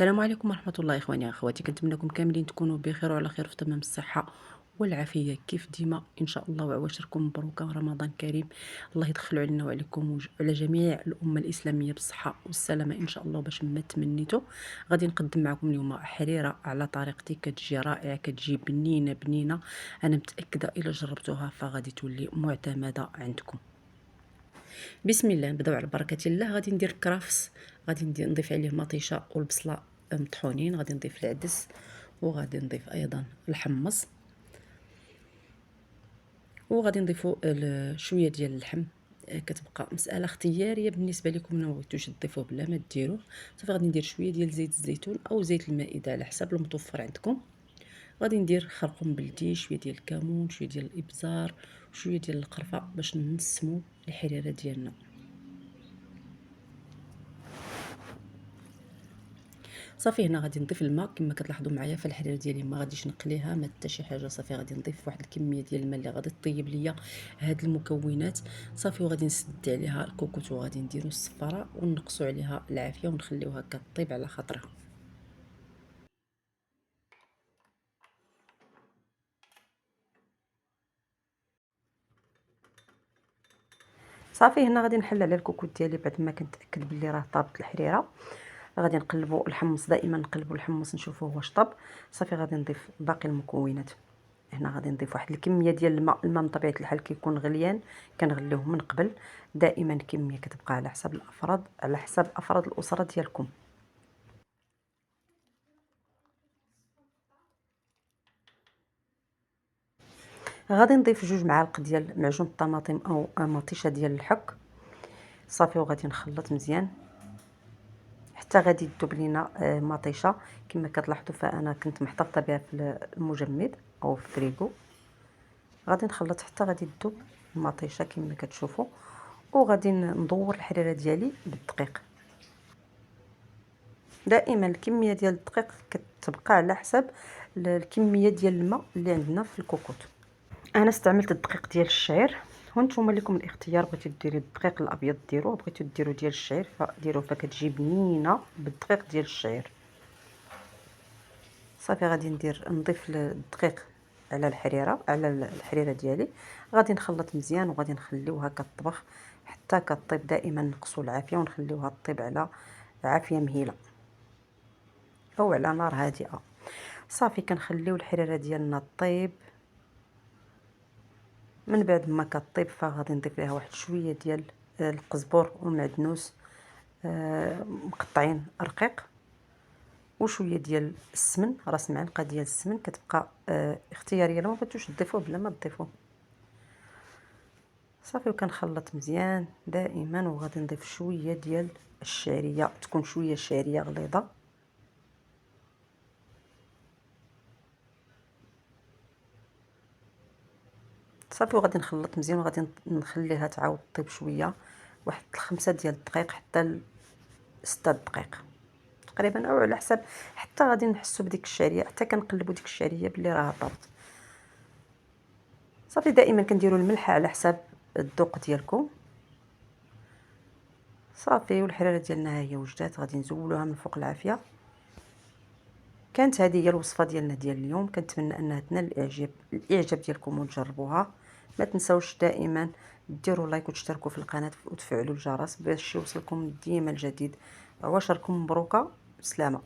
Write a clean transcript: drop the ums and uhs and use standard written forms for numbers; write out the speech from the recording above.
السلام عليكم ورحمة الله إخواني أخواتي، كنتمنى لكم كاملين تكونوا بخير وعلى خير في تمام الصحة والعافية كيف ديما إن شاء الله، وعواشركم مبروكة رمضان كريم. الله يدخل علينا وعليكم وعلى جميع الأمة الإسلامية بالصحة والسلامة إن شاء الله. باش ما تمنيتو غادي نقدم معكم اليوم حريرة على طريقتي، كتجي رائعة، كتجي بنينة بنينة. أنا متأكدة إلا جربتوها فغادي تولي معتمدة عندكم. بسم الله، نبداو على بركه الله. غادي ندير الكرافس، غادي نضيف عليه مطيشه والبصله مطحونين، غادي نضيف العدس وغادي نضيف ايضا الحمص، وغادي نضيفوا شويه ديال اللحم. كتبقى مساله اختياريه بالنسبه لكم، ما بغيتوش تضيفوه بلا ما ديروه. صافي غادي ندير شويه ديال زيت الزيتون او زيت المائده على حسب المتوفر عندكم. غادي ندير خرقوم بلدي، شويه ديال الكمون، شويه ديال الابزار، شويه ديال القرفه باش نسمو الحريره ديالنا. صافي هنا غادي نضيف الماء كما كتلاحظوا معايا، فالحريره ديالي ما غاديش نقليها ما حتى شي حاجه. صافي غادي نضيف واحد الكميه ديال الماء اللي غادي تطيب ليا هاد المكونات. صافي وغادي نسد عليها الكوكوط وغادي نديرو الصفاره ونقصوا عليها العافيه ونخليوها كطيب على خاطرها. صافي هنا غادي نحل على الكوكوط ديالي بعد ما كنتاكد بلي راه طابت الحريره. غادي نقلبوا الحمص، دائما نقلبوا الحمص نشوفوه واش طاب. صافي غادي نضيف باقي المكونات. هنا غادي نضيف واحد الكميه ديال الماء من طبيعه الحال كيكون غليان كنغليوه من قبل. دائما كميه كتبقى على حسب الافراد، على حسب افراد الاسره ديالكم. غادي نضيف 2 معالق ديال معجون الطماطم او مطيشه ديال الحك. صافي وغادي نخلط مزيان حتى غادي تذوب لينا مطيشه. كما كتلاحظوا فانا كنت محتفظه بها في المجمد او في الفريغو. غادي نخلط حتى غادي تذوب المطيشه كما كتشوفوا، وغادي ندور الحريره ديالي بالدقيق. دائما الكميه ديال الدقيق كتبقى على حسب الكميه ديال الماء اللي عندنا في الكوكوط. انا استعملت الدقيق ديال الشعير، وانتم لكم الاختيار، بغيتو ديروا الدقيق الابيض ديروه، بغيتو ديروا ديال الشعير فديروه، فكتجي بنينه بالدقيق ديال الشعير. صافي غادي نضيف الدقيق على الحريره ديالي. غادي نخلط مزيان وغادي نخليوها كطبخ حتى كطيب. دائما نقصوا العافيه ونخليوها طيب على عافيه مهيله او على نار هادئه. صافي كنخليو الحريره ديالنا طيب. من بعد ما كطيب فغادي نضيف ليها واحد شويه ديال القزبر والمعدنوس مقطعين رقيق، وشويه ديال السمن، راس معلقه ديال السمن كتبقى اختياريه، لو ما بغيتوش تضيفوه بلا ما تضيفوه. صافي وكنخلط مزيان دائما، وغادي نضيف شويه ديال الشعريه، تكون شويه الشعريه غليظه. صافي وغادي نخلط مزيان وغادي نخليها تعاود طيب شويه، واحد 5 ديال الدقائق حتى 6 دقائق تقريبا، او على حسب. حتى غادي نحسوا بديك الشعريه، حتى كنقلبوا ديك الشعريه بلي راه طابت. صافي دائما كنديروا الملح على حسب الذوق ديالكم. صافي والحريره ديالنا ها هي وجدات، غادي نزولوها من فوق العافيه. كانت هذه هي الوصفه ديالنا ديال اليوم، كنتمنى انها تنال الاعجاب ديالكم وتجربوها. ما تنساوش دائما ديروا لايك وتشتركوا في القناه وتفعلوا الجرس باش يوصلكم ديما الجديد. عواشركم مبروكه، بسلامه.